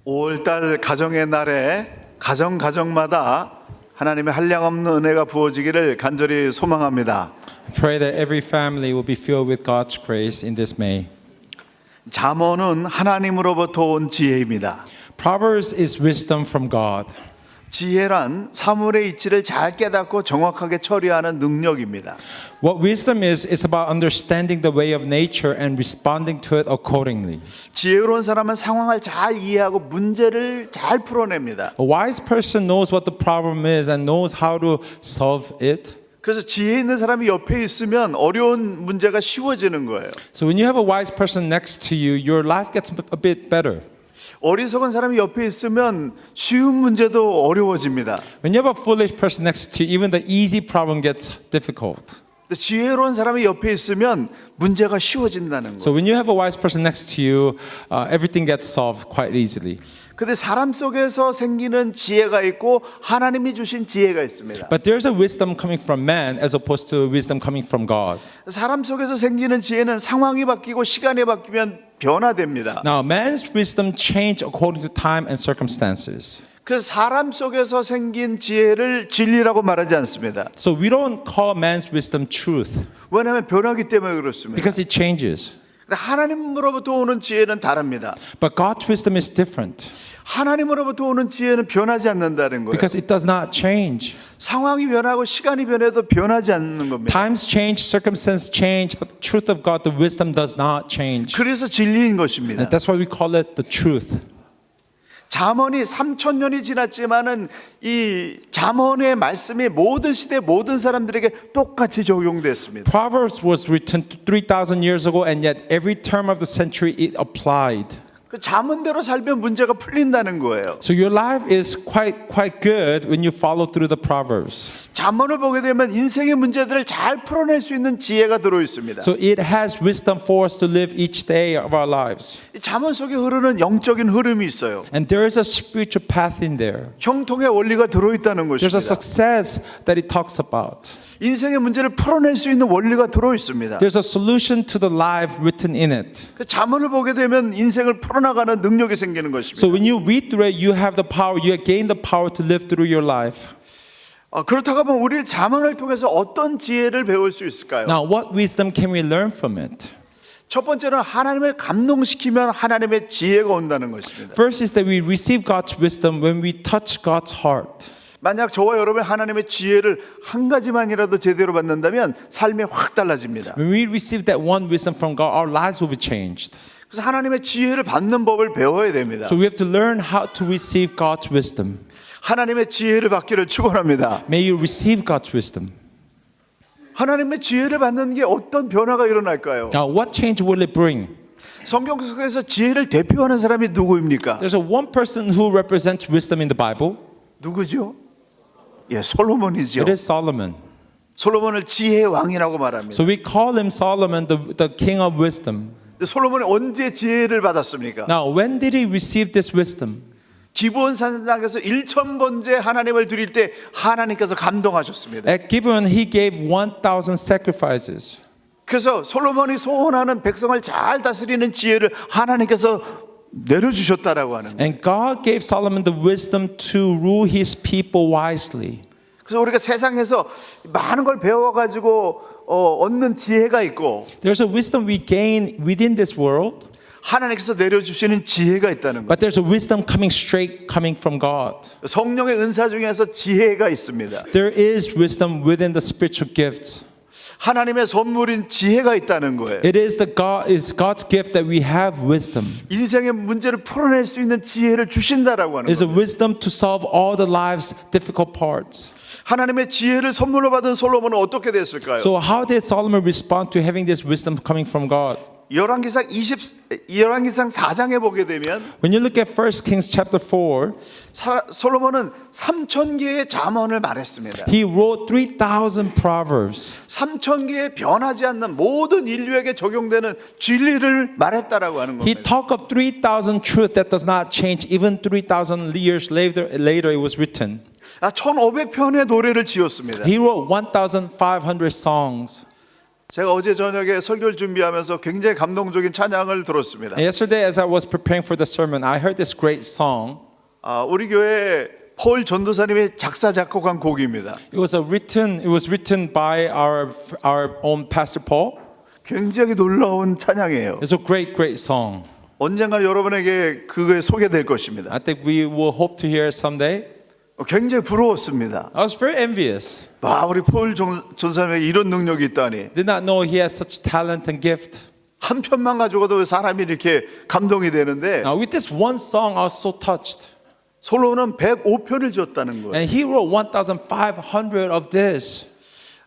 5월달 가정의 날에 가정마다 하나님의 한량없는 은혜가 부어지기를 간절히 소망합니다. Pray that every family will be filled with God's grace in this May. 잠언은 하나님으로부터 온 지혜입니다. Proverbs is wisdom from God. 지혜란 사물의 이치를 잘 깨닫고 정확하게 처리하는 능력입니다. What wisdom is about understanding the way of nature and responding to it accordingly. 지혜로운 사람은 상황을 잘 이해하고 문제를 잘 풀어냅니다. A wise person knows what the problem is and knows how to solve it. 그래서 지혜 있는 사람이 옆에 있으면 어려운 문제가 쉬워지는 거예요. So when you have a wise person next to you, your life gets a bit better. 어리석은 사람이 옆에 있으면 쉬운 문제도 어려워집니다. When you have a foolish person next to you, even the easy problem gets difficult. 지혜로운 사람이 옆에 있으면 문제가 쉬워진다는 So 거예요. when you have a wise person next to you, everything gets solved quite easily. 근데 사람 속에서 생기는 지혜가 있고 하나님이 주신 지혜가 있습니다. But there's a wisdom coming from man as opposed to wisdom coming from God. 사람 속에서 생기는 지혜는 상황이 바뀌고 시간이 바뀌면 변화됩니다. Now, man's wisdom change according to time and circumstances. 그래서 사람 속에서 생긴 지혜를 진리라고 말하지 않습니다. So we don't call man's wisdom truth 왜냐하면 변하기 때문에 그렇습니다. because it changes. 근데 하나님으로부터 오는 지혜는 다릅니다. But God's wisdom is different 하나님으로부터 오는 지혜는 변하지 않는다는 거예요. because it does not change. 상황이 변하고 시간이 변해도 변하지 않는 겁니다. Times change, circumstances change, but the truth of God, the wisdom does not change. 그래서 진리인 것입니다. And that's why we call it the truth. 잠언이 3,000년이 지났지만은 이 잠언의 말씀이 모든 시대 모든 사람들에게 똑같이 적용됐습니다. Proverbs was written 3,000 years ago, and yet every term of the century it applied. 그 잠언대로 살면 문제가 풀린다는 거예요. So your life is quite good when you follow through the Proverbs. 잠언을 보게 되면 인생의 문제들을 잘 풀어낼 수 있는 지혜가 들어 있습니다. So it has wisdom for us to live each day of our lives. 이 잠언 속에 흐르는 영적인 흐름이 있어요. And there is a spiritual path in there. 형통의 원리가 들어 있다는 There's a 것입니다. success that it talks about. 인생의 문제를 풀어낼 수 있는 원리가 들어 있습니다. There's a solution to the life written in it. 그 잠언을 보게 되면 인생을 풀어나가는 능력이 생기는 것입니다. So when you read through it, you have the power, you gain the power to live through your life. 그렇다고 하면 우리 잠언을 통해서 어떤 지혜를 배울 수 있을까요? Now, what wisdom can we learn from it? 첫 번째는 하나님을 감동시키면 하나님의 지혜가 온다는 것입니다. First is that we receive God's wisdom when we touch God's heart. 만약 저와 여러분이 하나님의 지혜를 한 가지만이라도 제대로 받는다면 삶이 확 달라집니다. When we receive that one wisdom from God, our lives will be changed. 그래서 하나님의 지혜를 받는 법을 배워야 됩니다. So we have to learn how to receive God's wisdom. 하나님의 지혜를 받기를 축원합니다. May you receive God's wisdom. 하나님의 지혜를 받는 게 어떤 변화가 일어날까요? Now, what change will it bring? 성경 속에서 지혜를 대표하는 사람이 누구입니까? There's a one person who represents wisdom in the Bible. 누구죠? 예, 솔로몬이죠. It is Solomon. 솔로몬을 지혜의 왕이라고 말합니다. So we call him Solomon, the king of wisdom. 솔로몬이 언제 지혜를 받았습니까? Now, when did he receive this wisdom? 기브온 산당에서 1,000번째 하나님을 드릴 때 하나님께서 감동하셨습니다. At Gibeon, he gave 1,000 sacrifices. 그래서 솔로몬이 소원하는 백성을 잘 다스리는 지혜를 하나님께서 내려주셨다라고 하는 거예요. And God gave Solomon the wisdom to rule his people wisely. 그래서 우리가 세상에서 많은 걸 배워가지고 얻는 지혜가 있고 There's a wisdom we gain within this world, 하나님께서 내려주시는 지혜가 있다는 거예요. but there's a wisdom coming from God. 성령의 은사 중에서 지혜가 있습니다. There is wisdom within the spiritual gifts. 하나님의 선물인 지혜가 있다는 거예요. It is God's gift that we have wisdom. 인생의 문제를 풀어낼 수 있는 지혜를 주신다라고 하는 It's a 거예요. wisdom to solve all the life's difficult parts. 하나님의 지혜를 선물로 받은 솔로몬은 어떻게 됐을까요? So how did Solomon respond to having this wisdom coming from God? 열왕기상 4장에 보게 되면 When you look at 1 Kings chapter 4, 솔로몬은 3,000개의 잠언을 말했습니다. he wrote 3,000 proverbs. 3,000개의 변하지 않는 모든 인류에게 적용되는 진리를 말했다라고 하는 He 겁니다. talked of 3,000 truth that does not change. Even 3,000 years later it was written. 1,500편의 노래를 지었습니다. He wrote 1,500 songs. 제가 어제 저녁에 설교를 준비하면서 굉장히 감동적인 찬양을 들었습니다. Yesterday, as I was preparing for the sermon, I heard this great song. 우리 교회 폴 전도사님이 작사 작곡한 곡입니다. It was written by our own Pastor Paul. 굉장히 놀라운 찬양이에요. It's a great song. 언젠가 여러분에게 그게 소개될 것입니다. I think we will hope to hear it someday. 굉장히 부러웠습니다. I was very envious. 와, 우리 폴 전도사님에게 이런 능력이 있다니. Did not know he has such talent and gift. 한 편만 가지고도 사람이 이렇게 감동이 되는데 Now with this one song, I was so touched. 솔로몬은 105편을 지었다는 거예요. And he wrote 1,500 of this.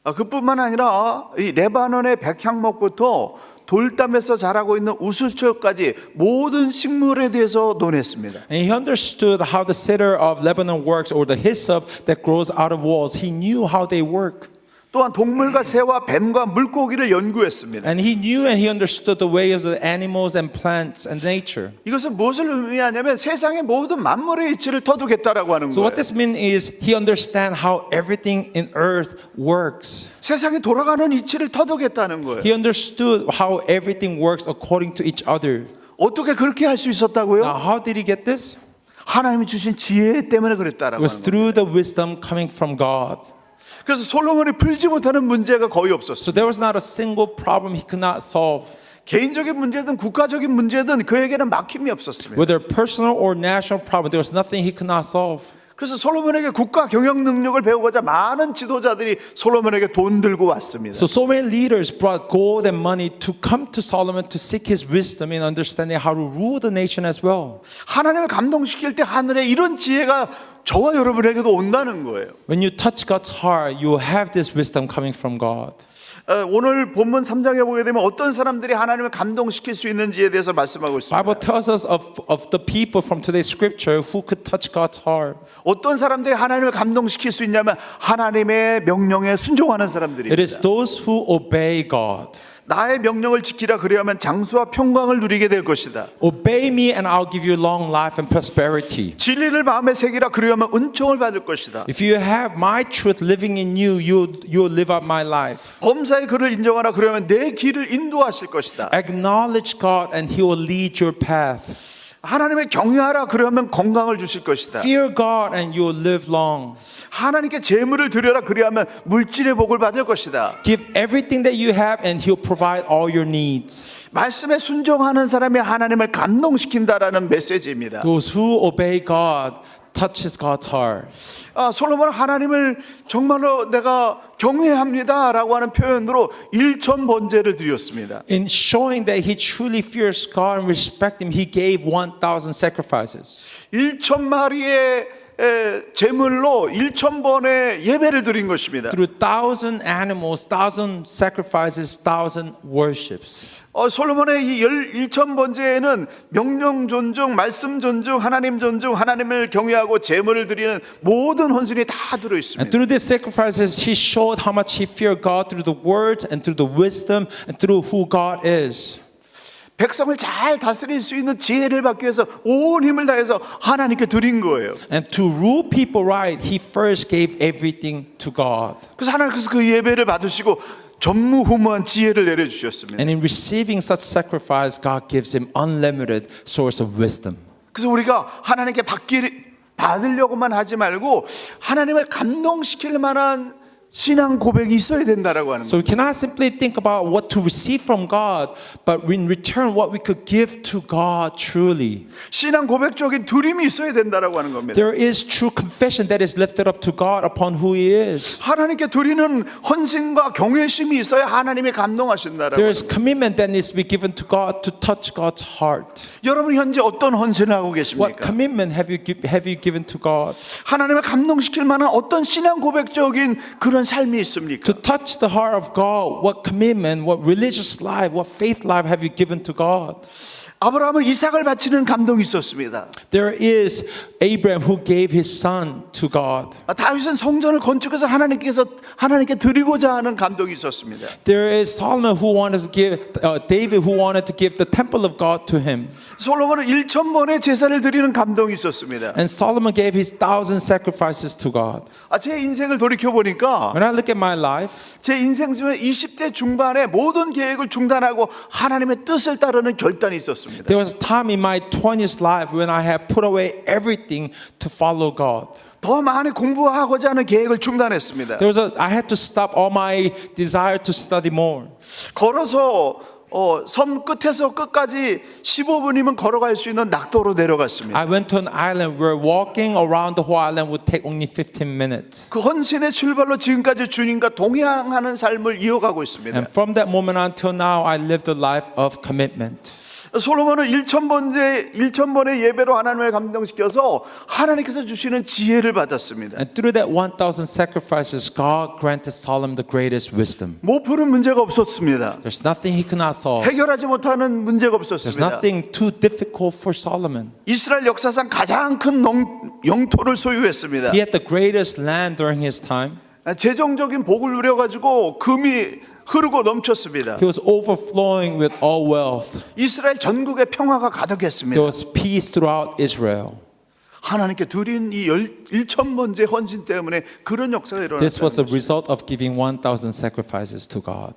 그뿐만 아니라 이 레바논의 백향목부터 돌담에서 자라고 있는 우슬초까지 모든 식물에 대해서 논했습니다. And he understood how the cedar of Lebanon works or the hyssop that grows out of walls. He knew how they work. 또한 동물과 새와 뱀과 물고기를 연구했습니다. And he knew and he understood the ways of the animals and plants and nature. 이것은 무엇을 의미하냐면 세상의 모든 만물의 이치를 터득했다라고 하는 So 거예요. what this means is he understands how everything in earth works. 세상이 돌아가는 이치를 터득했다는 거예요. He understood how everything works according to each other. 어떻게 그렇게 할 수 있었다고요? Now, how did he get this? 하나님이 주신 지혜 때문에 그랬다라고 It was 하는 거예요. through the wisdom coming from God. 그래서 솔로몬이 풀지 못하는 문제가 거의 없었어요. So there was not a single problem he could not solve. 개인적인 문제든 국가적인 문제든 그에게는 막힘이 없었습니다. Whether personal or national problem, there was nothing he could not solve. 그래서 솔로몬에게 국가 경영 능력을 배우고자 많은 지도자들이 솔로몬에게 돈 들고 왔습니다. So many leaders brought gold and money to come to Solomon to seek his wisdom in understanding how to rule the nation as well. 하나님을 감동시킬 때 하늘에 이런 지혜가 저와 여러분에게도 온다는 거예요. When you touch God's heart, you have this wisdom coming from God. 오늘 본문 3장에 보게 되면 어떤 사람들이 하나님을 감동시킬 수 있는지에 대해서 말씀하고 있습니다. Bible tells us of the people from today's scripture who could touch God's heart. 어떤 사람들이 하나님을 감동시킬 수 있냐면 하나님의 명령에 순종하는 It 사람들입니다. is those who obey God. 나의 명령을 지키라 그리하면 장수와 평강을 누리게 될 것이다. Obey me and I'll give you long life and prosperity. 진리를 마음에 새기라 그리하면 은총을 받을 것이다. If you have my truth living in you, you'll live out my life. 범사의 그를 인정하라 그러면 내 길을 인도하실 것이다. Acknowledge God and He will lead your path. 하나님을 경외하라 그러면 건강을 주실 것이다. Fear God and you will live long. 하나님께 재물을 드려라 그리하면 물질의 복을 받을 것이다. Give everything that you have and He'll provide all your needs. 말씀에 순종하는 사람이 하나님을 감동시킨다라는 메시지입니다. Those who obey God touches God's heart. 솔로몬은 하나님을 정말로 내가 경외합니다라고 하는 표현으로 1,000번제를 드렸습니다. In showing that he truly fears God and respects Him, he gave 1,000 sacrifices. 1,000마리의 제물로 1,000번의 예배를 드린 것입니다. Through 1,000 animals, 1,000 sacrifices, 1,000 worships. 솔로몬의 이 1,000번제에는 명령 존중, 말씀 존중, 하나님 존중, 하나님을 경외하고 제물을 드리는 모든 헌신이 다 들어 And 있습니다. through these sacrifices, he showed how much he feared God through the words and through the wisdom and through who God is. 백성을 잘 다스릴 수 있는 지혜를 받기 위해서 온 힘을 다해서 하나님께 드린 거예요. And to rule people right, he first gave everything to God. 그래서 하나님께서 그 예배를 받으시고 전무후무한 지혜를 내려주셨습니다. And in receiving such sacrifice, God gives him unlimited source of wisdom. 그래서 우리가 하나님께 받으려고만 하지 말고 하나님을 감동시킬 만한 신앙 고백이 있어야 된다라고 하는 So 거예요. we cannot simply think about what to receive from God, but in return what we could give to God truly. 신앙 고백적인 두림이 있어야 된다라고 하는 겁니다. There is true confession that is lifted up to God upon who He is. 하나님께 드리는 헌신과 경외심이 있어야 하나님이 감동하신다라고. There is commitment that needs to be given to God to touch God's heart. 여러분 현재 어떤 헌신을 하고 What 계십니까? commitment have you given to God? 하나님을 감동시킬 만한 어떤 신앙 고백적인 그런 삶이 있습니까? To touch the heart of God, what commitment, what religious life, what faith life have you given to God? 아브라함은 이삭을 바치는 감동이 있었습니다. There is Abraham who gave his son to God. 다윗은 성전을 건축해서 하나님께 드리고자 하는 감동이 있었습니다. There is Solomon who wanted to give, David who wanted to give the temple of God to him. 솔로몬은 1,000번의 제사를 드리는 감동이 있었습니다. And Solomon gave his 1,000 sacrifices to God. 제 인생을 돌이켜 보니까 When I look at my life, 제 인생 중에 20대 중반에 모든 계획을 중단하고 하나님의 뜻을 따르는 결단이 있었습니다. there was a time in my 20s life when I had put away everything to follow God. 더 많이 공부하고자 하는 계획을 중단했습니다. I had to stop all my desire to study more. 걸어서 섬 끝에서 끝까지 15분이면 걸어갈 수 있는 낙도로 내려갔습니다. I went to an island where walking around the whole island would take only 15 minutes. 그 헌신의 출발로 지금까지 주님과 동행하는 삶을 이어가고 있습니다. And from that moment until now, I lived a life of commitment. 솔로몬은 1,000번의 예배로 하나님을 감동시켜서 하나님께서 주시는 지혜를 받았습니다. And through that 1,000 sacrifices, God granted Solomon the greatest wisdom. 못 푸는 문제가 없었습니다. There's nothing he could not solve. 해결하지 못하는 문제가 There's 없었습니다. nothing too difficult for Solomon. 이스라엘 역사상 가장 큰 영토를 소유했습니다. He had the greatest land during his time. 재정적인 복을 누려가지고 금이 흐르고 넘쳤습니다. He was overflowing with all wealth. 이스라엘 전국에 평화가 가득했습니다. There was peace throughout Israel. 하나님께 드린 이 1,000번째 헌신 때문에 그런 역사가 This was 일어났습니다. a result of giving 1,000 sacrifices to God.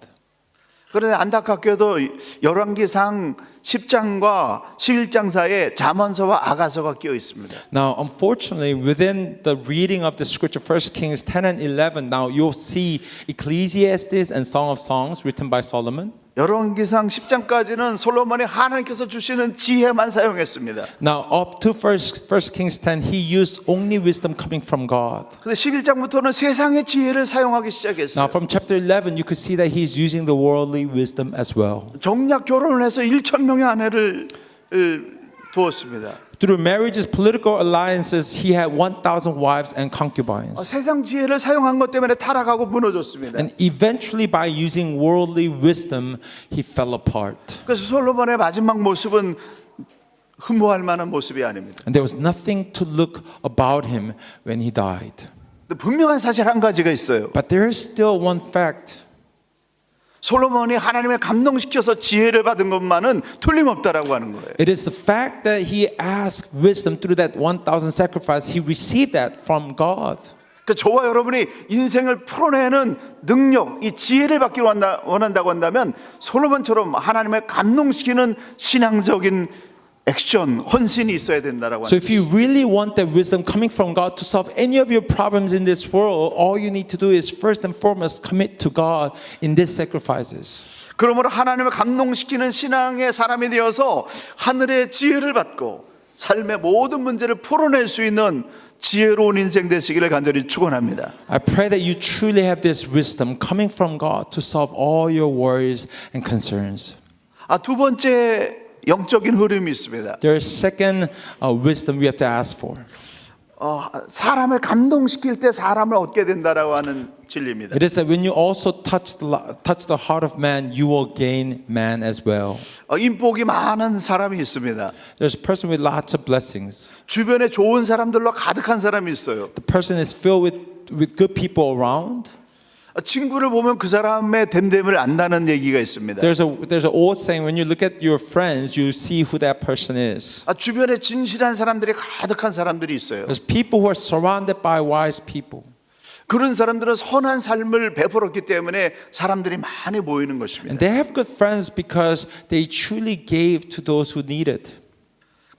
그런데 안타깝게도 열왕기상 10장과 11장 사이에 잠언서와 아가서가 끼어 있습니다. Now, unfortunately, within the reading of the scripture, 1 Kings 10 and 11, now you'll see Ecclesiastes and Song of Songs written by Solomon. 열왕기상 10장까지는 솔로몬이 하나님께서 주시는 지혜만 사용했습니다. Now, up to 1 Kings 10, he used only wisdom coming from God. 근데 11장부터는 세상의 지혜를 사용하기 Now, 시작했어요. from chapter 11, you could see that he's using the worldly wisdom as well. 정략 결혼을 해서 1,000명의 아내를 두었습니다. Through marriages, political alliances, he had 1,000 wives and concubines. 세상 지혜를 사용한 것 때문에 타락하고 무너졌습니다. And eventually, by using worldly wisdom, he fell apart. 그래서 솔로몬의 마지막 모습은 흠모할 만한 모습이 아닙니다. And there was nothing to look about him when he died. 근데 분명한 사실 한 가지가 있어요. But there is still one fact. 솔로몬이 하나님의 감동시켜서 지혜를 받은 것만은 틀림없다라고 하는 거예요. It is the fact that he asked wisdom through that 1,000 sacrifice. He received that from God. 그 저와 여러분이 인생을 풀어내는 능력, 이 지혜를 받기 원한다고 한다면 솔로몬처럼 하나님을 감동시키는 신앙적인 액션, 헌신이 있어야 된다라고 So 합니다. if you really want that wisdom coming from God to solve any of your problems in this world, all you need to do is first and foremost commit to God in these sacrifices. 그러므로 하나님을 감동시키는 신앙의 사람이 되어서 하늘의 지혜를 받고 삶의 모든 문제를 풀어낼 수 있는 지혜로운 인생 되시기를 간절히 축원합니다. I pray that you truly have this wisdom coming from God to solve all your worries and concerns. 두 번째 영적인 흐름이 있습니다. There is second wisdom we have to ask for. 사람을 감동시킬 때 사람을 얻게 된다라고 하는 진리입니다. It is that when you also touch the heart of man, you will gain man as well. 인복이 많은 사람이 있습니다. There's a person with lots of blessings. 주변에 좋은 사람들로 가득한 사람이 있어요. The person is filled with good people around. 친구를 보면 그 사람의 됨됨을 안다는 얘기가 있습니다. There's an old saying, when you look at your friends, you see who that person is. 주변에 진실한 사람들이 가득한 사람들이 있어요. There's people who are surrounded by wise people. 그런 사람들은 선한 삶을 베풀었기 때문에 사람들이 많이 모이는 And 것입니다. they have good friends because they truly gave to those who need it.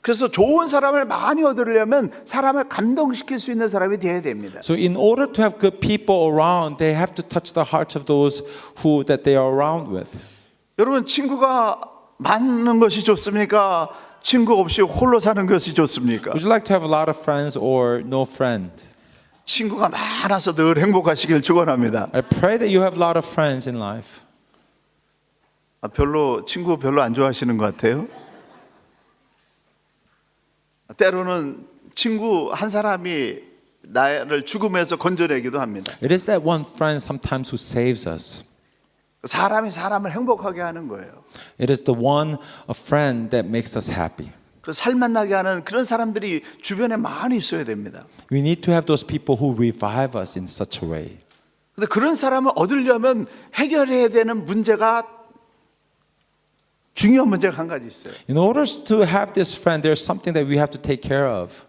그래서 좋은 사람을 많이 얻으려면 사람을 감동시킬 수 있는 사람이 되어야 됩니다. So in order to have good people around, they have to touch the hearts of those who that they are around with. 여러분 친구가 많은 것이 좋습니까? 친구 없이 홀로 사는 것이 좋습니까? Would you like to have a lot of friends or no friend? 친구가 많아서 늘 행복하시길 축원합니다. I pray that you have a lot of friends in life. 친구 별로 안 좋아하시는 것 같아요. 때로는 친구 한 사람이 나를 죽음에서 건져내기도 합니다. It is that one friend sometimes who saves us. 사람이 사람을 행복하게 하는 거예요. It is the one, a friend that makes us happy. 그 살맛나게 하는 그런 사람들이 주변에 많이 있어야 됩니다. We need to have those people who revive us in such a way. 근데 그런 사람을 얻으려면 해결해야 되는 문제가 중요한 문제가 한 가지 있어요. In order to have this friend, there's something that we have to take care of.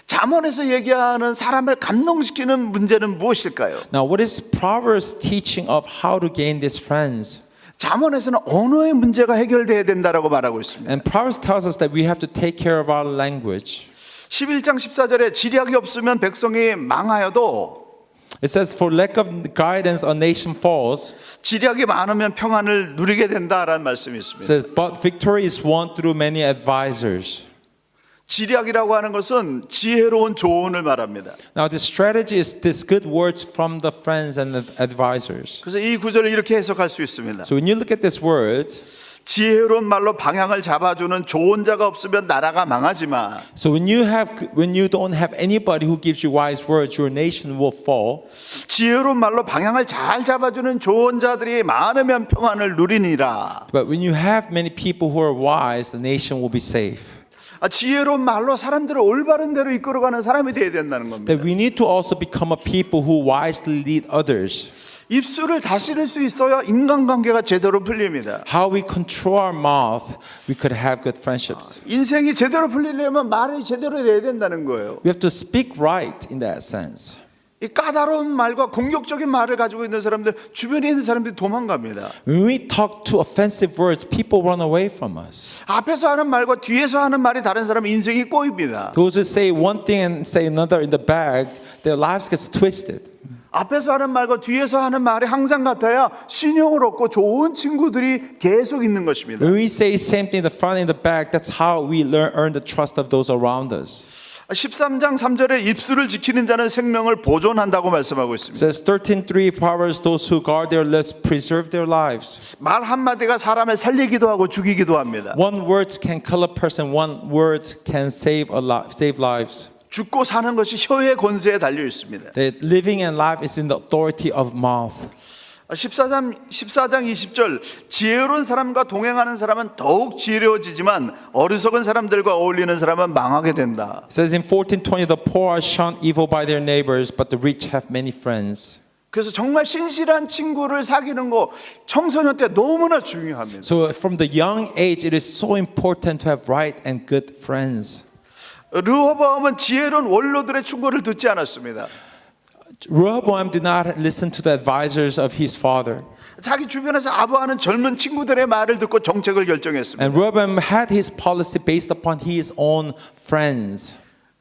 잠언에서 얘기하는 사람을 감동시키는 문제는 무엇일까요? Now, what is Proverbs teaching of how to gain these friends? 잠언에서는 언어의 문제가 해결돼야 된다라고 말하고 있습니다. And Proverbs tells us that we have to take care of our language. 11장 14절에 지략이 없으면 백성이 망하여도 It says, for lack of guidance, a nation falls. 지략이 많으면 평안을 누리게 된다라는 말씀이 It 있습니다. says, but victory is won through many advisors. 지략이라고 하는 것은 지혜로운 조언을 말합니다. Now, the strategy is this good words from the friends and the advisors. 그래서 이 구절을 이렇게 해석할 수 있습니다. So when you look at this words, 지혜로운 말로 방향을 잡아주는 조언자가 없으면 나라가 망하지만 so when you don't have anybody who gives you wise words, your nation will fall. 지혜로운 말로 방향을 잘 잡아주는 조언자들이 많으면 평안을 누리니라. But when you have many people who are wise, the nation will be safe. 지혜로운 말로 사람들을 올바른 대로 이끌어가는 사람이 되어야 된다는 겁니다. That we need to also become a people who wisely lead others. 입술을 다스릴 수 있어야 인간관계가 제대로 풀립니다. How we control our mouth, we could have good friendships. 인생이 제대로 풀리려면 말이 제대로 돼야 된다는 거예요. We have to speak right in that sense. 이 까다로운 말과 공격적인 말을 가지고 있는 사람들, 주변에 있는 사람들이 도망갑니다. When we talk to offensive words, people run away from us. 앞에서 하는 말과 뒤에서 하는 말이 다른 사람 인생이 꼬입니다. Those who say one thing and say another in the back, their lives gets twisted. 앞에서 하는 말과 뒤에서 하는 말이 항상 같아야 신용을 얻고 좋은 친구들이 계속 있는 것입니다. When we say same thing in the front and the back, that's how we earn the trust of those around us. 13장 3절에 입술을 지키는 자는 생명을 보존한다고 말씀하고 It 있습니다. says 13:3 Proverbs, those who guard their lips preserve their lives. 말 한마디가 사람을 살리기도 하고 죽이기도 합니다. One word can kill a person, one word can save lives. 죽고 사는 것이 혀의 권세에 달려 있습니다. That living and life is in the authority of mouth. 14장 20절 지혜로운 사람과 동행하는 사람은 더욱 지혜로워지지만 어리석은 사람들과 어울리는 사람은 망하게 된다. It says in 14:20, the poor are shunned evil by their neighbors, but the rich have many friends. 그래서 정말 신실한 친구를 사귀는 거 청소년 때 너무나 중요합니다. So from the young age, it is so important to have right and good friends. 르호보암은 지혜로운 원로들의 충고를 듣지 않았습니다. Rehoboam did not listen to the advisors of his father. 자기 주변에서 아부하는 젊은 친구들의 말을 듣고 정책을 결정했습니다. And Rehoboam had his policy based upon his own friends.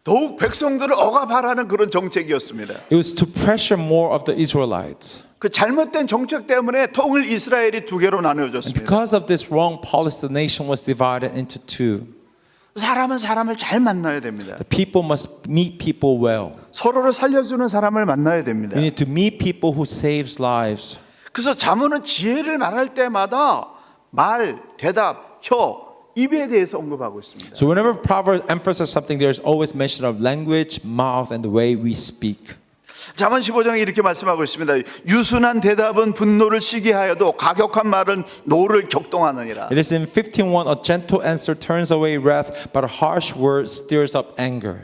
더욱 백성들을 억압하라는 그런 정책이었습니다. It was to pressure more of the Israelites. 그 잘못된 정책 때문에 통일 이스라엘이 두 개로 나누어졌습니다. Because of this wrong policy, the nation was divided into two. 사람은 사람을 잘 만나야 됩니다. The people must meet people well. 서로를 살려주는 사람을 만나야 됩니다. We need to meet people who saves lives. 그래서 잠언은 지혜를 말할 때마다 말, 대답, 혀, 입에 대해서 언급하고 있습니다. So whenever Proverbs emphasizes something, there's always mention of language, mouth, and the way we speak. 잠언 15장에 이렇게 말씀하고 있습니다. 유순한 대답은 분노를 시기하여도 가격한 말은 노를 격동하느니라. It is in 15:1, a gentle answer turns away wrath, but a harsh word stirs up anger.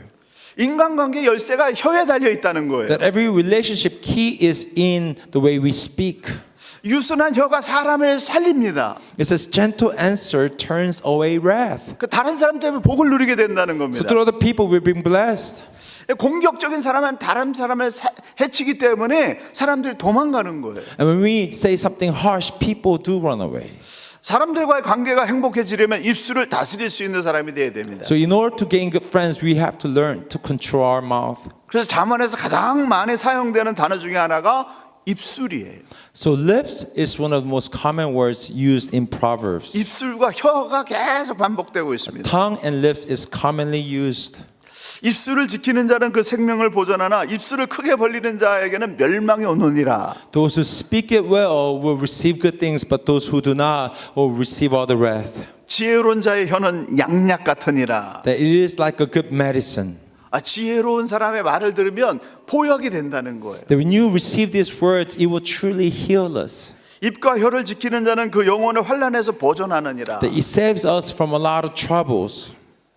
인간관계 열쇠가 혀에 달려 있다는 거예요. That every relationship key is in the way we speak. 유순한 혀가 사람을 살립니다. It says gentle answer turns away wrath. 그 다른 사람 때문에 복을 누리게 된다는 So 겁니다. through other people we're being blessed. 공격적인 사람은 다른 사람을 해치기 때문에 사람들이 도망가는 거예요. And when we say something harsh, people do run away. 사람들과의 관계가 행복해지려면 입술을 다스릴 수 있는 사람이 돼야 됩니다. So in order to gain good friends, we have to learn to control our mouth. 그래서 잠언에서 가장 많이 사용되는 단어 중에 하나가 입술이에요. So lips is one of the most common words used in Proverbs. 입술과 혀가 계속 반복되고 있습니다. Tongue and lips is commonly used. 입술을 지키는 자는 그 생명을 보존하나 입술을 크게 벌리는 자에게는 멸망이 오느니라. Those who speak it well will receive good things, but those who do not will receive all the wrath. 지혜로운 자의 혀는 양약 같으니라. That it is like a good medicine. 지혜로운 사람의 말을 들으면 보약이 된다는 거예요. That when you receive these words, it will truly heal us. 입과 혀를 지키는 자는 그 영혼을 환난에서 보존하느니라. That it saves us from a lot of troubles.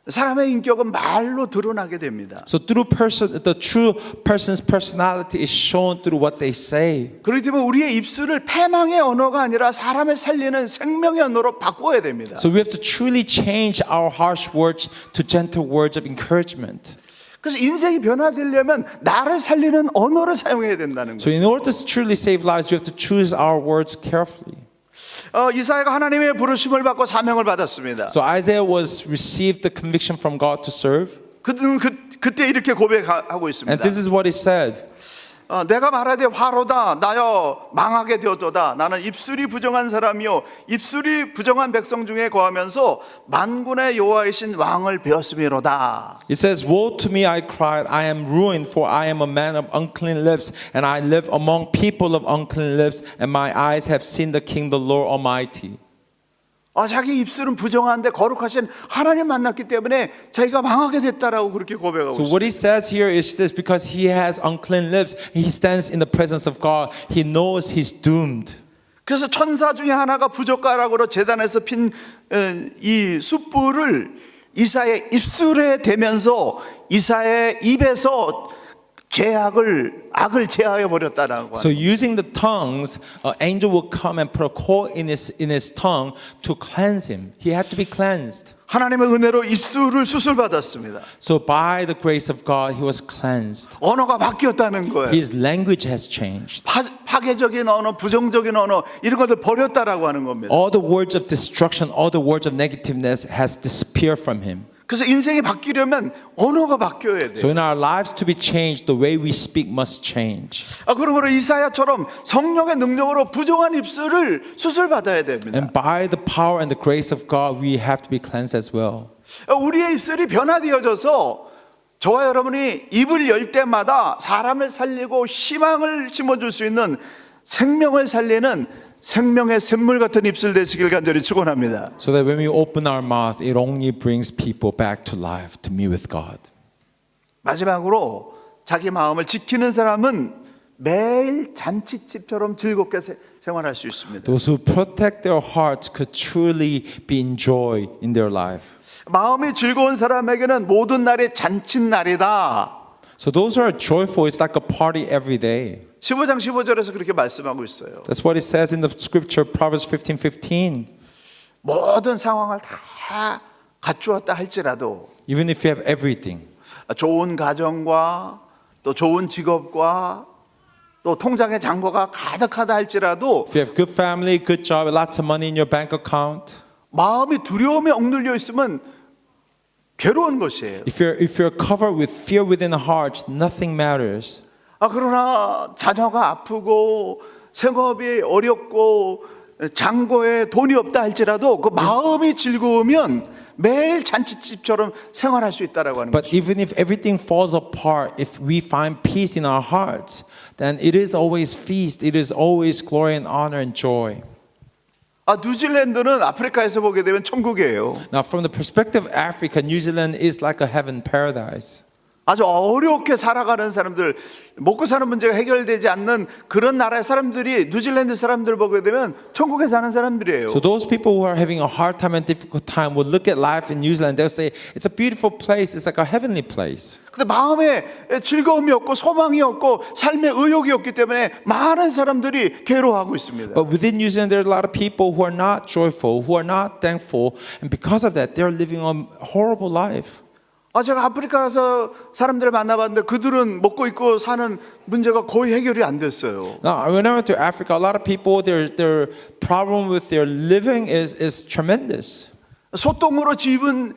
사람의 인격은 말로 드러나게 됩니다. So the true person's personality is shown through what they say. 그렇기 때문에 우리의 입술을 패망의 언어가 아니라 사람을 살리는 생명의 언어로 바꿔야 됩니다. So we have to truly change our harsh words to gentle words of encouragement. 그래서 인생이 변화되려면 나를 살리는 언어를 사용해야 된다는 So 거예요. in order to truly save lives, we have to choose our words carefully. 이사야가 하나님의 부르심을 받고 사명을 받았습니다. So Isaiah was received the conviction from God to serve. 그때 이렇게 고백하고 And 있습니다. this is what he said. 내가 말하되 화로다 나여 망하게 되었도다. 나는 입술이 부정한 사람이요 입술이 부정한 백성 중에 거하면서 만군의 여호와이신 왕을 배웠음이로다. It says, "Woe to me, I cried, I am ruined, for I am a man of unclean lips, and I live among people of unclean lips, and my eyes have seen the King, the Lord Almighty." 자기 입술은 부정한데 거룩하신 하나님 만났기 때문에 자기가 망하게 됐다라고 그렇게 고백하고 So 있습니다. what he says here is this: because he has unclean lips, he stands in the presence of God. He knows he's doomed. 그래서 천사 중에 하나가 부젓가락으로 제단에서 핀 이 숯불을 이사의 입술에 대면서 이사의 입에서 악을 제하여 버렸다라고. So using the tongues, an angel will come and put a coal in his tongue to cleanse him. He had to be cleansed. 하나님의 은혜로 입술을 수술받았습니다. So by the grace of God, he was cleansed. 언어가 바뀌었다는 거예요. His language has changed. 파괴적인 언어, 부정적인 언어 이런 것들 버렸다라고 하는 겁니다. All the words of destruction, all the words of negativeness has disappeared from him. 그래서 인생이 바뀌려면 언어가 바뀌어야 So 돼요. in our lives to be changed, the way we speak must change. 그러므로 이사야처럼 성령의 능력으로 부정한 입술을 수술받아야 됩니다. And by the power and the grace of God, we have to be cleansed as well. 우리의 입술이 변화되어져서 저와 여러분이 입을 열 때마다 사람을 살리고 희망을 심어줄 수 있는 생명을 살리는 생명의 샘물 같은 입술 되시길 간절히 축원합니다. So that when we open our mouth, it only brings people back to life, to meet with God. 마지막으로 자기 마음을 지키는 사람은 매일 잔치집처럼 즐겁게 생활할 수 있습니다. Those who protect their hearts could truly be enjoyed in their life. 마음이 즐거운 사람에게는 모든 날이 잔칫날이다. So those who are joyful, it's like a party every day. 15장 15절에서 그렇게 말씀하고 있어요. That's what it says in the scripture, Proverbs 15:15. 모든 상황을 다 갖추었다 할지라도 Even if you have everything, 좋은 가정과 또 좋은 직업과 또 통장의 잔고가 가득하다 할지라도 if you have good family, good job, lots of money in your bank account, 마음이 두려움에 억눌려 있으면 괴로운 것이에요. if you're covered with fear within the heart, nothing matters. 그러나 자녀가 아프고 생업이 어렵고 잔고에 돈이 없다 할지라도 그 마음이 즐거우면 매일 잔치집처럼 생활할 수 있다라고 하는 But 거죠. even if everything falls apart, if we find peace in our hearts, then it is always feast, it is always glory and honor and joy. 뉴질랜드는 아프리카에서 보게 되면 천국이에요. Now, from the perspective of Africa, New Zealand is like a heaven paradise. 아주 어렵게 살아가는 사람들, 먹고 사는 문제가 해결되지 않는 그런 나라의 사람들이 뉴질랜드 사람들 보게 되면 천국에 사는 사람들이에요. So those people who are having a hard time and difficult time will look at life in New Zealand. They'll say, it's a beautiful place. It's like a heavenly place. 근데 마음에 즐거움이 없고 소망이 없고 삶에 의욕이 없기 때문에 많은 사람들이 괴로워하고 있습니다. But within New Zealand, there are a lot of people who are not joyful, who are not thankful. And because of that, they're living a horrible life. 제가 아프리카 가서 사람들을 만나봤는데 그들은 먹고 입고 사는 문제가 거의 해결이 안 됐어요. Now, when I went to Africa, a lot of people, their problem with their living is tremendous. 소똥으로 지은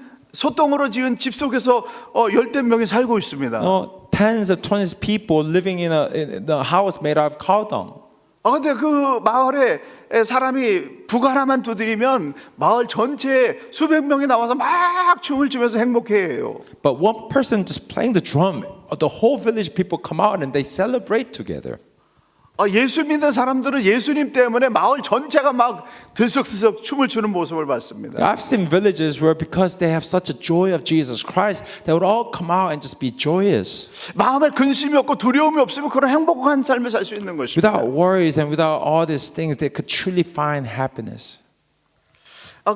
집 속에서 열댓 명이 살고 있습니다. Tens of 20 people living in a house made out of cow dung. 근데 그 마을에 사람이 북 하나만 두드리면 마을 전체에 수백 명이 나와서 막 춤을 추면서 행복해해요. But one person just playing the drum, the whole village people come out and they celebrate together. 예수 믿는 사람들은 예수님 때문에 마을 전체가 막 들썩들썩 춤을 추는 모습을 봤습니다. I've seen villages where because they have such a joy of Jesus Christ, they would all come out and just be joyous. 마음에 근심이 없고 두려움이 없으면 그런 행복한 삶을 살 수 있는 것입니다. Without worries and without all these things, they could truly find happiness.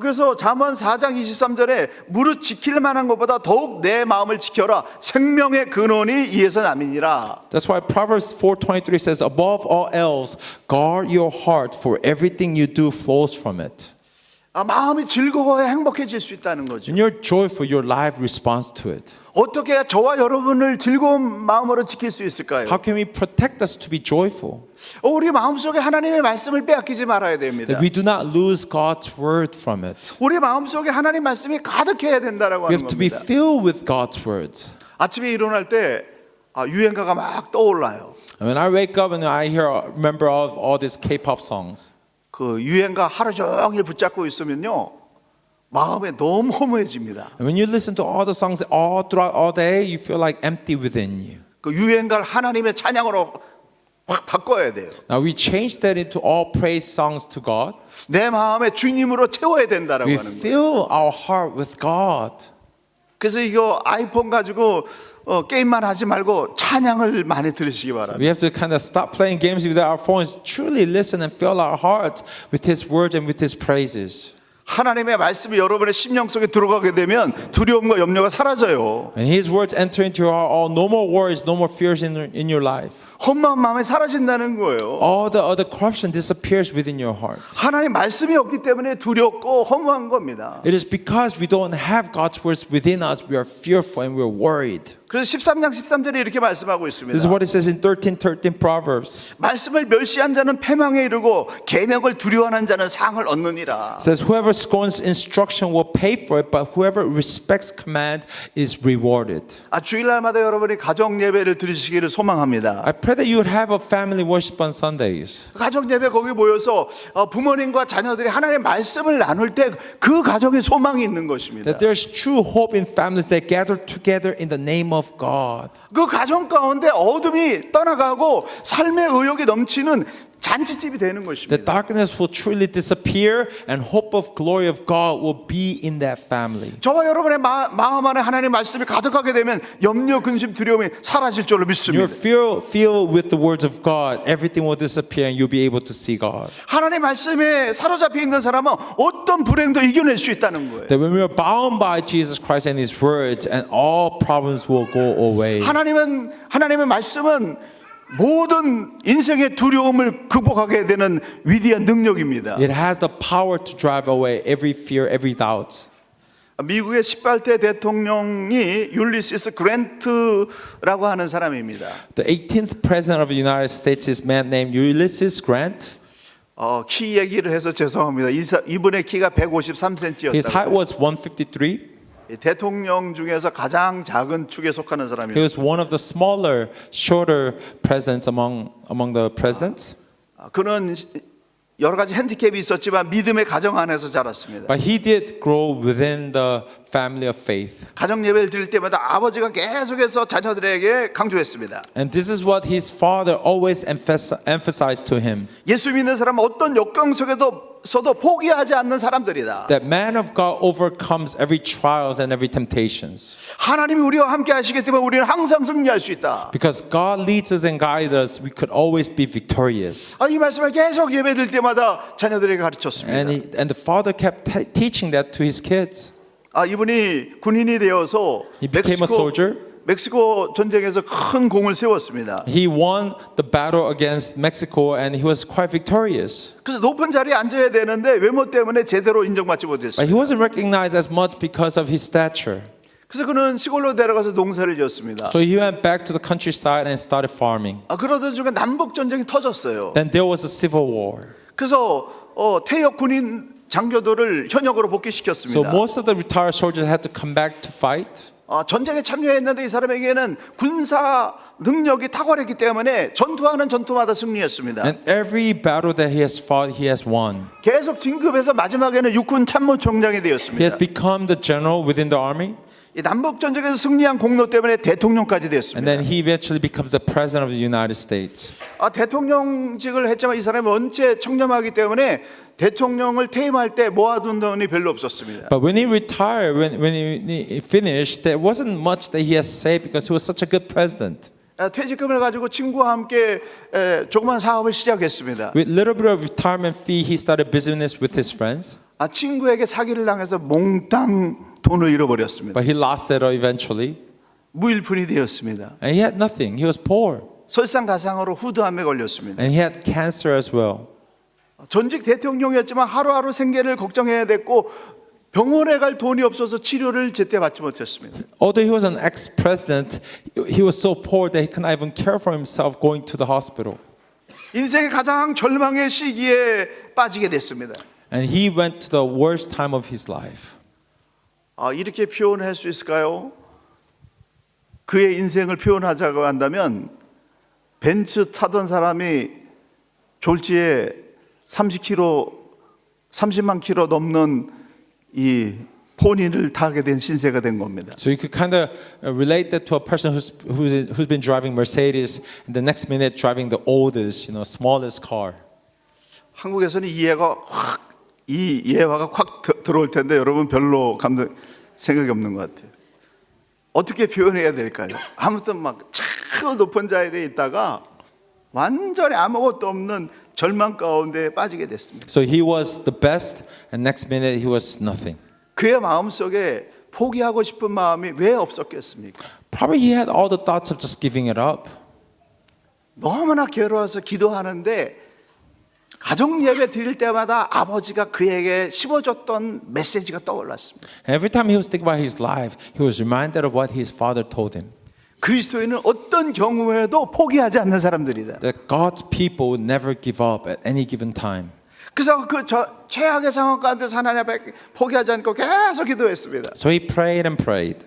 그래서 잠언 4장 23절에 무릇 지킬 만한 것보다 더욱 내 마음을 지켜라. 생명의 근원이 이에서 남이니라. That's why Proverbs 4:23 says, above all else, guard your heart, for everything you do flows from it. 마음이 즐거워야 행복해질 수 있다는 거죠. When you're joyful, your life responds to it. 어떻게 해야 저와 여러분을 즐거운 마음으로 지킬 수 있을까요? How can we protect us to be joyful? 우리 마음속에 하나님의 말씀을 빼앗기지 말아야 됩니다. That we do not lose God's word from it. 우리 마음속에 하나님 말씀이 가득해야 된다라고 We 하는 have to be 겁니다. filled with God's words. 아침에 일어날 때 유행가가 막 떠올라요. And when I wake up and I remember all these K-pop songs, 그 유행가 하루 종일 붙잡고 있으면요 마음에 너무 허무해집니다. and when you listen to all the songs all throughout all day, you feel like empty within you. 그 유행가를 하나님의 찬양으로 확 바꿔야 돼요. Now we change that into all praise songs to God. 내 마음에 주님으로 채워야 된다라고 We 하는 거예요. fill our heart with God. 그래서 이거 아이폰 가지고 게임만 하지 말고 찬양을 많이 들으시기 바랍니다. We have to kind of stop playing games with our phones, truly listen and fill our hearts with His words and with His praises. 하나님의 말씀이 여러분의 심령 속에 들어가게 되면 두려움과 염려가 사라져요. And His words enter into your heart, no more worries, no more fears in your life. 험한 마음이 사라진다는 거예요. All the other corruption disappears within your heart. 하나님 말씀이 없기 때문에 두렵고 허무한 겁니다. It is because we don't have God's words within us, we are fearful and we're worried. 그래서 13장 13절에 이렇게 말씀하고 있습니다. This is what it says in 13:13 Proverbs. 말씀을 멸시한 자는 패망에 이르고 계명을 두려워하는 자는 상을 얻느니라. It says, whoever scorns instruction will pay for it, but whoever respects command is rewarded. 주일날마다 여러분이 가정 예배를 드리시기를 소망합니다. I pray that you would have a family worship on Sundays. 가정 예배 거기 모여서 부모님과 자녀들이 하나님의 말씀을 나눌 때 그 가정에 소망이 있는 것입니다. That there's true hope in families that gather together in the name of God. 그 가정 가운데 어둠이 떠나가고 삶의 의욕이 넘치는 잔치집이 되는 The 것입니다. darkness will truly disappear and hope of glory of God will be in that family. 저와 여러분의 마음 안에 하나님의 말씀이 가득하게 되면 염려, 근심, 두려움이 사라질 줄로 You're 믿습니다. filled with the words of God. Everything will disappear and you'll be able to see God. 하나님 말씀에 사로잡혀 있는 사람은 어떤 불행도 이겨낼 수 있다는 거예요. That when we are bound by Jesus Christ and His words, and all problems will go away. 하나님의 말씀은 모든 인생의 두려움을 극복하게 되는 위대한 능력입니다. It has the power to drive away every fear, every doubt. 미국의 18대 대통령이 율리시스 그랜트라고 하는 사람입니다. The 18th president of the United States is a man named Ulysses Grant. 키 얘기를 해서 죄송합니다. 이분의 키가 His 153cm였다. height was 153. 대통령 중에서 가장 작은 축에 속하는 He 사람이었어요. was one of the smaller, shorter presidents among the presidents. 그는 여러 가지 핸디캡이 있었지만 믿음의 가정 안에서 자랐습니다. But he did grow within the family of faith. 가정 예배를 드릴 때마다 아버지가 계속해서 자녀들에게 강조했습니다. And this is what his father always emphasized to him. 예수 믿는 사람은 어떤 역경 속에서도 포기하지 않는 사람들이다. That man of God overcomes every trials and every temptations. 하나님이 우리와 함께 하시기 때문에 우리는 항상 승리할 수 있다. Because God leads us and guides us, we could always be victorious. 이 말씀을 계속 예배 드릴 때마다 자녀들에게 가르쳤습니다. And the father kept teaching that to his kids. 이분이 군인이 되어서 He became a soldier. 멕시코 전쟁에서 큰 공을 세웠습니다. He won the battle against Mexico and he was quite victorious. 그래서 높은 자리에 앉아야 되는데 외모 때문에 제대로 인정받지 But 못했어요. he wasn't recognized as much because of his stature. 그래서 그는 시골로 내려가서 농사를 지었습니다. So he went back to the countryside and started farming. 그러던 중에 남북 전쟁이 터졌어요. Then there was a civil war. 그래서 퇴역 군인 장교들을 현역으로 So 복귀시켰습니다. most of the retired soldiers had to come back to fight. 전쟁에 참여했는데 이 사람에게는 군사 능력이 탁월했기 때문에 전투하는 전투마다 승리했습니다. And every battle that he has fought, he has won. 계속 진급해서 마지막에는 육군 참모총장이 He has 되었습니다. become the general within the army. 이 남북 전쟁에서 승리한 공로 때문에 대통령까지 And 됐습니다. then he eventually becomes the president of the United States. 대통령직을 했지만 이 사람이 원체 청렴하기 때문에 대통령을 퇴임할 때 모아둔 돈이 별로 없었습니다. But when he retired, when he finished, there wasn't much that he has saved because he was such a good president. 퇴직금을 가지고 친구와 함께 조그만 사업을 시작했습니다. With little bit of retirement fee, he started business with his friends. 친구에게 사기를 당해서 몽땅 돈을 잃어버렸습니다. But he lost it eventually. 무일푼이 되었습니다. And he had nothing. He was poor. 설상가상으로 후두암에 걸렸습니다. And he had cancer as well. 전직 대통령이었지만 하루하루 생계를 걱정해야 됐고 병원에 갈 돈이 없어서 치료를 제때 받지 못했습니다. Although he was an ex-president, he was so poor that he couldn't even care for himself going to the hospital. 인생의 가장 절망의 시기에 빠지게 됐습니다. And he went to the worst time of his life. 이렇게 표현할 수 있을까요? 그의 인생을 표현하자고 한다면 벤츠 타던 사람이 졸지에 30만 킬로 넘는 이 포니를 타게 된 신세가 된 겁니다. So you could kind of relate that to a person who's been driving Mercedes and the next minute driving the oldest, smallest car. 한국에서는 이 예화가 확 들어올 텐데 여러분 별로 생각이 없는 것 같아요. 어떻게 표현해야 될까요? 아무튼 막 참 높은 자리에 있다가 완전히 아무것도 없는 절망 가운데 빠지게 됐습니다. So he was the best, and next minute he was nothing. 그의 마음속에 포기하고 싶은 마음이 왜 없었겠습니까? Probably he had all the thoughts of just giving it up. 너무나 괴로워서 기도하는데 가정 예배 드릴 때마다 아버지가 그에게 씹어줬던 메시지가 떠올랐습니다. And every time he was thinking about his life, he was reminded of what his father told him. 그리스도인은 어떤 경우에도 포기하지 않는 사람들이다. That God's people would never give up at any given time. 그래서 최악의 상황 가운데서 하나님 앞에 포기하지 않고 계속 기도했습니다. So he prayed and prayed.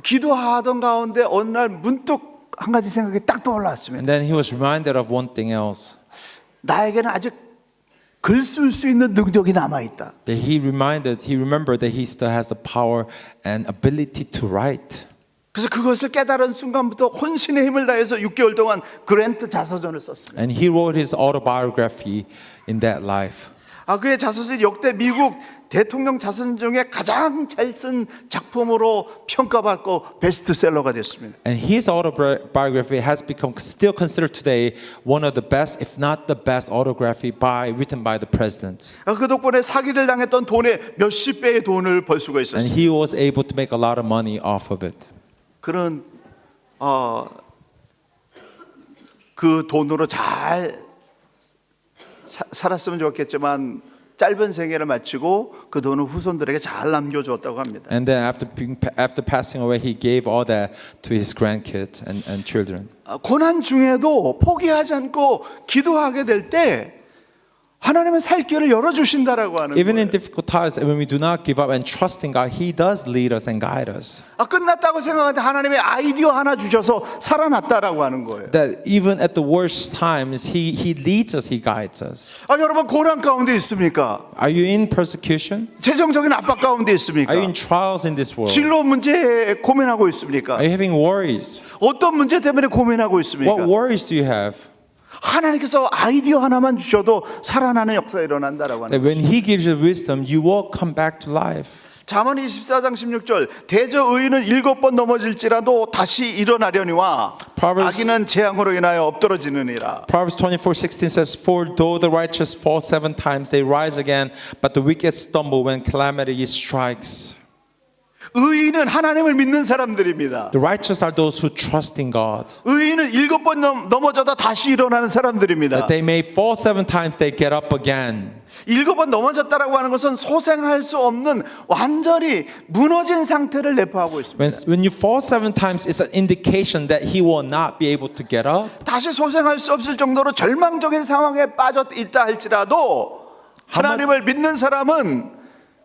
기도하던 가운데 어느 날 문득 한 가지 생각이 딱 떠올랐습니다. And then he was reminded of one thing else. 나에게는 아직 글 쓸 수 있는 능력이 남아 있다. That he remembered that he still has the power and ability to write. 그래서 그것을 깨달은 순간부터 혼신의 힘을 다해서 6개월 동안 그랜트 자서전을 썼습니다. And he wrote his autobiography in that life. 그의 자서전이 역대 미국 대통령 자서전 중에 가장 잘 쓴 작품으로 평가받고 베스트셀러가 됐습니다. And his autobiography has become still considered today one of the best, if not the best, autobiography written by the presidents. 그 덕분에 사기를 당했던 돈의 몇십 배의 돈을 벌 수가 And 있었습니다. he was able to make a lot of money off of it. 그런 그 돈으로 잘 살았으면 좋겠지만 짧은 생애를 마치고 그 돈을 후손들에게 잘 남겨주었다고 합니다. And then after passing away, he gave all that to his grandkids and children. 고난 중에도 포기하지 않고 기도하게 될 때 하나님은 살 길을 열어주신다라고 하는 Even in 거예요. difficult times, when we do not give up and trust in God, He does lead us and guide us. 끝났다고 생각하는데 하나님의 아이디어 하나 주셔서 살아났다라고 하는 거예요. That even at the worst times, He leads us, He guides us. 여러분 고난 가운데 있습니까? Are you in persecution? 재정적인 압박 가운데 있습니까? Are you in trials in this world? 진로 문제에 고민하고 있습니까? Are you having worries? 어떤 문제 때문에 고민하고 있습니까? What worries do you have? 하나님께서 아이디어 하나만 주셔도 살아나는 역사가 일어난다라고 하는 That when He gives you wisdom, you will come back to life. 잠언 24장 16절 대저 의인은 7번 넘어질지라도 다시 일어나려니와 Proverbs- 악인은 재앙으로 인하여 엎드러지느니라. Proverbs 24:16 says, "For though the righteous fall 7 times, they rise again, but the wicked stumble when calamity strikes." 의인은 하나님을 믿는 사람들입니다. The righteous are those who trust in God. 의인은 7번 넘어져도 다시 일어나는 사람들입니다. That they may fall 7 times, they get up again. 7번 넘어졌다라고 하는 것은 소생할 수 없는 완전히 무너진 상태를 내포하고 있습니다. When you fall 7 times, it's an indication that he will not be able to get up. 다시 소생할 수 없을 정도로 절망적인 상황에 빠져 있다 할지라도 하나님을 믿는 사람은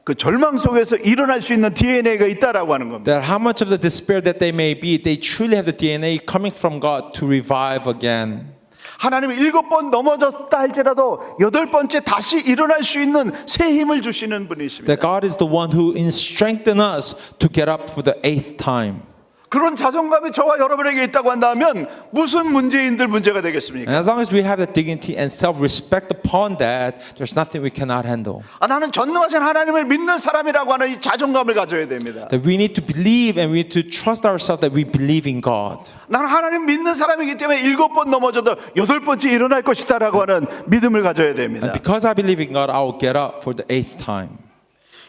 그 절망 속에서 일어날 수 있는 DNA가 있다라고 하는 겁니다. That how much of the despair that they may be, they truly have the DNA coming from God to revive again. 하나님이 7번 넘어졌다 할지라도 8번째 다시 일어날 수 있는 새 힘을 주시는 분이십니다. That God is the one who strengthens us to get up for the 8th time. 그런 자존감이 저와 여러분에게 있다고 한다면 무슨 문제인들 문제가 되겠습니까? And as long as we have the dignity and self-respect upon that, there's nothing we cannot handle. 나는 전능하신 하나님을 믿는 사람이라고 하는 이 자존감을 가져야 됩니다. That we need to believe and we need to trust ourselves that we believe in God. 나는 하나님 믿는 사람이기 때문에 7번 넘어져도 8번째 일어날 것이다라고 하는 믿음을 가져야 됩니다. And because I believe in God, I will get up for the 8th time.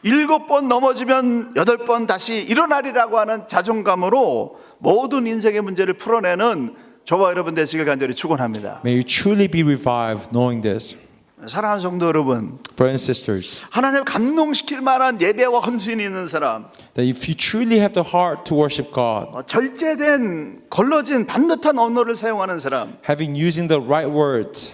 7번 넘어지면 8번 다시 일어나리라고 하는 자존감으로 모든 인생의 문제를 풀어내는 저와 여러분 되시길 간절히 축원합니다. May you truly be revived knowing this. 사랑하는 성도 여러분, Brothers and sisters, 하나님을 감동시킬 만한 예배와 헌신이 있는 사람, that if you truly have the heart to worship God, 절제된 걸러진 반듯한 언어를 사용하는 사람, having using the right words,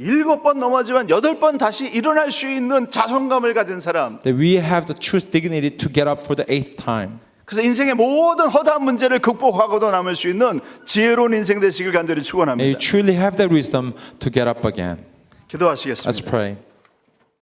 7번 넘어지면 8번 다시 일어날 수 있는 자존감을 가진 사람, that we have the true dignity to get up for the 8th time. 그래서 인생의 모든 허다한 문제를 극복하고도 남을 수 있는 지혜로운 인생 되시길 간절히 May you 축원합니다. truly have that wisdom to get up again. 기도하시겠습니다. Let's pray.